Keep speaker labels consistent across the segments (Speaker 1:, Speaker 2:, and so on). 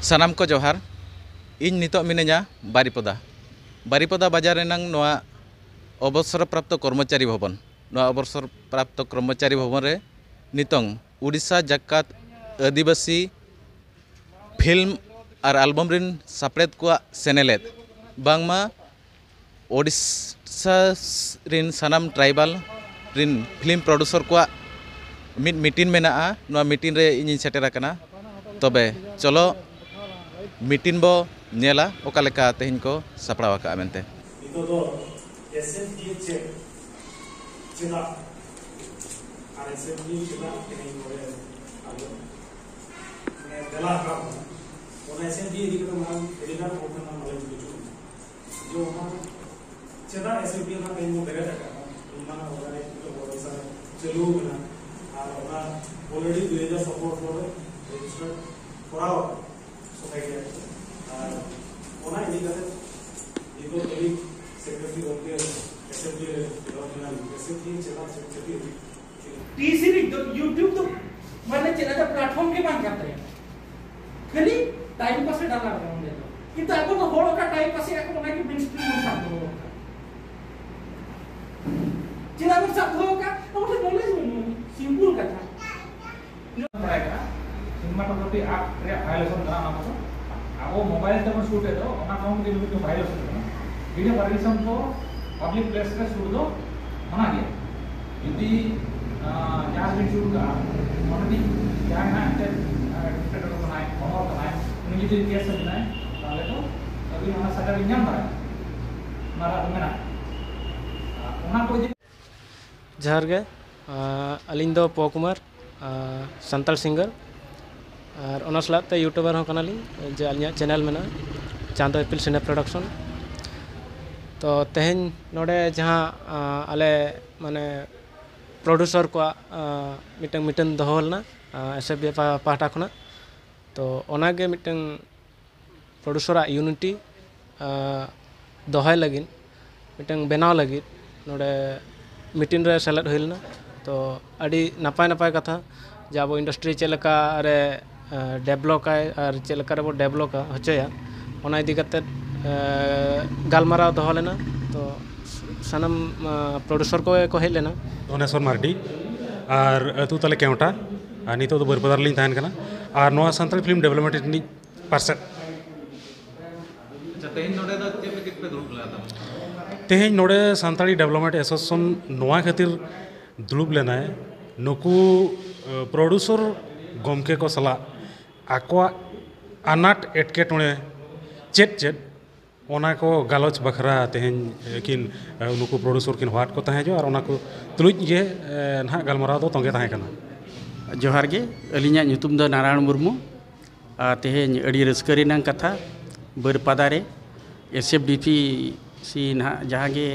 Speaker 1: सानाम को जोहार इन नितो मिनेजा बारीपदा बाजार रेनांग नोआ अवसर प्राप्त कर्मचारी भवन अवसर प्राप्त कर्मचारी भवन रे नितोंग उड़ीसा जाकात आदिवासी फिल्म और एल्बम रिन सापड़ेद को सेनेलेद बांगमा ओडिशा रिन सानाम ट्राइबल रिन फिल्म प्रोड्यूसर को मीटिंग मेना नोआ मीटिंग रे इन सेटेरा कना तबे चलो मीटिंग बो नेला ओका लेका तेहिन को सपड़ावा का मेनते
Speaker 2: इतो दो एसएफडी चेदा आर एसएफडी चेदा तेहिन मोरे आलो ने दला का ओना एसएफडी इदी को मान एडिटर ओपन ना नॉलेज बिचु जो हम चेदा एसएफडी ना तेहिन मो बेरे का उन्ना ओगारे तो ओडिसा चलू बना और ओना ऑलरेडी 2014 को रजिस्टर कराओ सोसाइटी और ओना इदी करे इतो तली सेक्रेटरी होके एसएफडी डेवलपमेंट एसएफडी चला सेक्रेटरी
Speaker 3: टीसीरी यूट्यूब तो माने चला तो प्लेटफॉर्म के बात करते हैं खाली टाइम पास डाला होंगे किंतु आपको तो होड़ का टाइम पास आपको ना कि मेनस्ट्रीम में साथ होगा चला को साथ होगा तो मुझे नॉलेज सिंपल का था पड़ेगा सिनेमाटोग्राफी आप रे वायलेशन करा ना वो मोबाइल तक शूट है तो ओना काउंट के वीडियो वायलेशन करना वीडियो वायलेशन को पब्लिक प्लेस पे शूट दो मना गया यदि जहां भी शूट का ऑलरेडी क्या है ना डिक्टेटर बनाए और बनाए उन्हें यदि केस बनाए ताले तो अभी ओना सटर इंजन बना मारा मेना ओना को
Speaker 4: जहर गे अलिंग दो पो कुमार संताल सिंगर और ओना सलाते यूट्यूबर हों कनाली जे अलिया चैनल में चांदो इपिल सिने प्रोडक्शन तो तेहन नोडे जहाँ आले माने प्रोड्यूसर को मिटन दोहलना एसएफडी पाहटा खुना तो ओनागे मिटन प्रोड्यूसर यूनिटी दोहाय लगिन मिटन बनाव लगिन नोडे मीटिंग रे सेलेक्ट होइलना तो अड़ी नपाय नपाय कथा जे अब इंडस्ट्री चेलका रे डेवलप और चेलका रे बो डेवलप होचया ओना इदी कते गालमाराव दोह लेना तो सानम प्रोड्यूसर को हेज लेना
Speaker 5: धनेश्वर मार्डी और अतु तले केवटा और नितो तो बारीपदा लिंग तहन कना और नोआ सानताली फिल्म डेवलपमेंट नि पार्सेट
Speaker 1: अच्छा तेहिन नोडे दा चेप कित पे दुरुब लेना
Speaker 5: तेहिन नोडे सानताली डेवलपमेंट एसोसिएशन नोआ खातिर दुरुब लेना है नुकु प्रोड्यूसर गमके को सला आकोआ अनाट एटकेटोणे चेट ओना को गालोच बखरा तेहन किन नुकु प्रोड्यूसर किन वाट को तहे जो और ओना को तुलुज जे ना गालमाराव दो तंगे तहे कना
Speaker 6: जोहार गे अलिया ᱧᱩᱛᱩᱢ ᱫᱚ नारायण मुर्मू तेहन अड़ी रस्करी नांग कथा बारीपदा रे एसएफडीपी सी ना जहाँ गे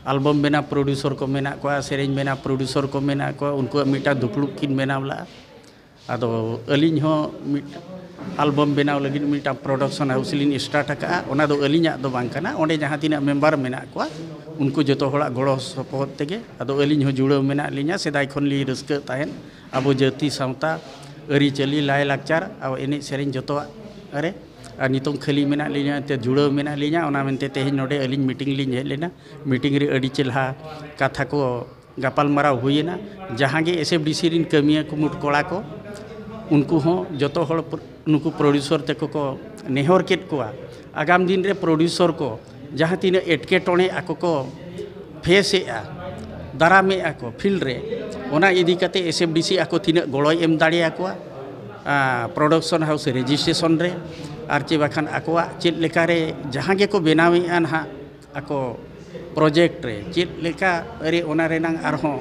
Speaker 6: एल्बम बेना प्रोड्यूसर को मेना को सेरेंज बेना प्रोड्यूसर को मेना को उनको मिटा दुपलुक किन बेना वाला आदो अलिंग हो मिट एल्बम बेनाव लगी मिटा प्रोडक्शन हाउस लिन स्टार्ट का ओना दो अलिंग दो बांग कना ओंडे जहाँ तीना मेम्बर मेना को उनको जो हड़ा गड़ो सपोहद तेगे आदो अलिंग हो जुड़ाव मेना लिया सेदाय खन ली रस्का तहन अब जाति सावता अरिचली लाय लाकचार अब एने सेरेंज जो अरे और नितों खाली मेना लिया ते जुड़ाव मेना लिया ओना मेनते तेहेन नोडे अलिंग मीटिंग लिन हेज लेना मीटिंग रे अड़ी चेल्हा कथा को गापाल माराव हुईना जहाँ गे एसएफडीसी रिन कमिया कुमुट कोड़ा को उनको हों जो हड़ नुकु प्रोड्यूसर तेको को नेहर केट को आगाम दिन रे प्रोड्यूसर को जहाँ तीन एटकेटोणे आको को फेसे दारामे आको फील्ड रे ओना इदी कते एसएफडीसी आको तीन गड़ोय एम दाड़े आको प्रोडक्शन हाउस रजिस्ट्रेशन रे आर चे बाखान आको चेद लेका रे जहाँ गे को बनावे ना आको प्रोजेक्ट रे चेद लेका अरे ओना रेनांग आरहों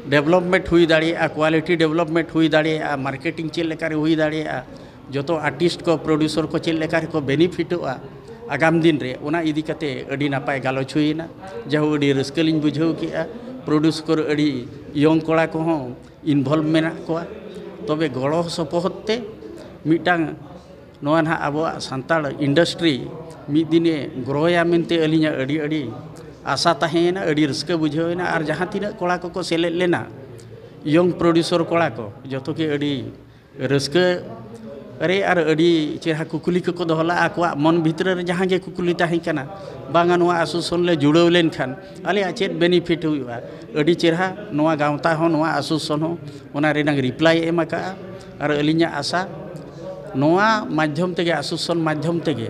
Speaker 6: डेवलपमेंट हुई दाड़िया क्वालिटी डेवलपमेंट हुई दाड़िया मार्केटिंग चेद लेका रे हुई दाड़िया जो तो आर्टिस्ट को प्रोड्यूसर को चेद लेका रे को बेनिफिटोआ आगाम दिन रे ओना इदी कते अड़ी नापाय गालोच हुईना जहाँ अड़ी रस्कलिंग बुझाव किया प्रोड्यूसर अड़ी यंग कोड़ा को हों इनभल्व मेना को तबे गड़ो सपोहद ते मिटांग नोआ ना आबो सान्ताड़ इंडस्ट्री मिद दिने ग्रोया मेनते अलिया अड़ी अड़ी आशा तहेना अड़ी रस्का बुझावना और जहाँ तीना कोड़ा को सेलेद लेना यंग प्रोड्यूसर कोड़ा को जो के अड़ी रस्का अरे आर अड़ी चेहरा कुकुली को दोहला आकवा मन भीतर जहाँ के कुकुली ताहिकना बांगा नोआ आसुसन ले जुड़ाव लेन खान आले चेत बेनिफिट हुआ अड़ी चेहरा नोआ गावता हो नोआ आसुसन हो ओना रेनांग रिप्लाई एम का और अलिया आशा नोआ माध्यम तेगे आसुसन माध्यम तेगे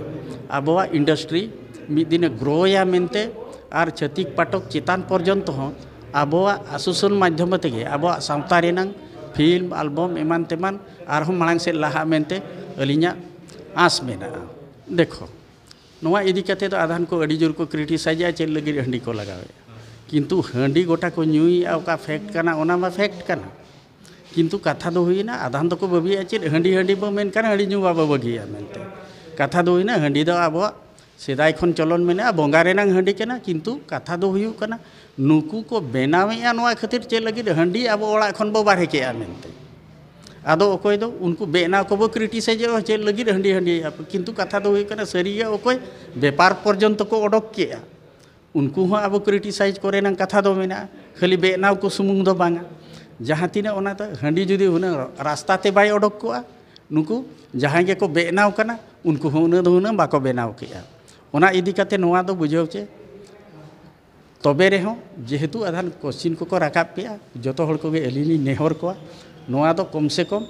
Speaker 6: आबोआ इंडस्ट्री मिद दिन ग्रोया मेनते और छतिक पाटक चेतान पर्यंत हो आबोआ आसुसन माध्यम तेगे आबोआ सावता रेनांग फिल्म एल्बम एमान तेमान आरहों मांग से लहा मेनते अलिया आस मेना देखो नोआ इदी कते तो आधान को अड़ी जोर को क्रिटिसाइज चेल लगी हंडी को लगावे किंतु हंडी गोटा को न्यूई का फैक्ट करना ओना मा फैक्ट करना किंतु कथा दो हुई ना आधान तो को बबी चेद हंडी हंडी बो मेन करना हंडी न्यू बाबा बगिया मेनते कथा दो हुई ना हंडी दो आबो सेदाय खन चलन मेना बोंगा रेनांग हंडी केना किंतु कथा दो हुई कना नुकू को बेनावेया नोआ खातिर चेद लगी हंडी आबो ओड़ा खन बो बारे केया मेनते आदो अकोय दो उनको बेना को बो क्रिटिसाइज चेद लगी हंडी हंडी किंतु कथा दो हुई कना सरिया अकोय व्यापार पर्यंत को ओडक केया उनको हो आबो क्रिटिसाइज करे ना कथा दो मेना खाली बेनाव को सुमुंग दो बांगा जहाँ तीना ओना तो हंडी जुदी हुना रास्ता ते बाय ओडक कोआ नुकू जहाँ के को बेनाव कना उनको हो उना दो हुना बाको बेनाव केया ओना इदी कते नोआ दो बुझाव चे तबे रे हो जेहेतु आधान क्वेश्चन को राकाब पे जो हर को अली नेहर को नोआ दो कम से कम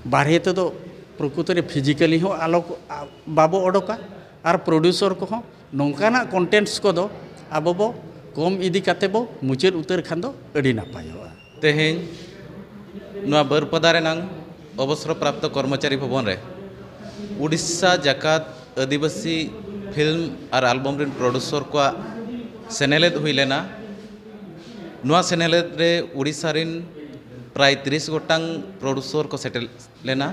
Speaker 6: बारे तो प्रकृत रे फिजिकली हो आलो बाबो ओडका और प्रोड्यूसर को हो नौकाना कंटेंट्स को दो आबो बो कम इदी कते बो मुचाद उतर खान दो अड़ी नापायोआ
Speaker 1: तेहें नोआ बरपदा रेनांग अवसर प्राप्त कर्मचारी भवन रे उड़ीसा जाकात आदिवासी फिल्म और एल्बम रिन प्रोड्यूसर को सेनेलेद हुई लेना नोआ सेनेलेद रे उड़ीसा रिन प्राय 30 गोटांग प्रोड्यूसर को सेटल लेना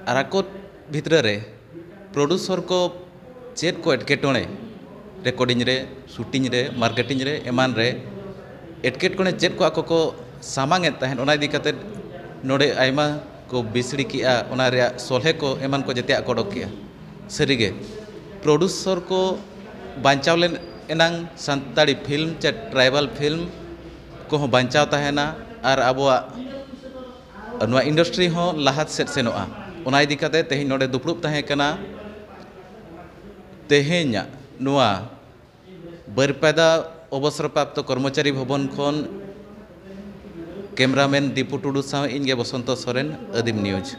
Speaker 1: और आको भितर रे प्रोड्यूसर को चेत को एटकेटोणे रेकॉर्डिंग रे शूटिंग रे मार्केटिंग रे एमान रे एटकेटोणे चेत को आको को सामांग तहन ओना इदी कते नोडे आयमा को बिसड़ी किया ओना रे सोलहे को एमान को जते को डकिया सरीगे प्रोड्यूसर को बांचाव लेन एनांग सान्ताड़ी फिल्म चे ट्राइबल फिल्म को बांचाव तहना और आबोआ नोआ इंडस्ट्री हो लाहात सेट सेनोआ ओना इदी कते तेहें नोडे दुपड़ुब तहे कना तेहें नोआ बरपेदा अवसर प्राप्त कर्मचारी भवन खन कैमरामैन दीपू टुडू साव इनगे बसंत सोरेन आदिम न्यूज।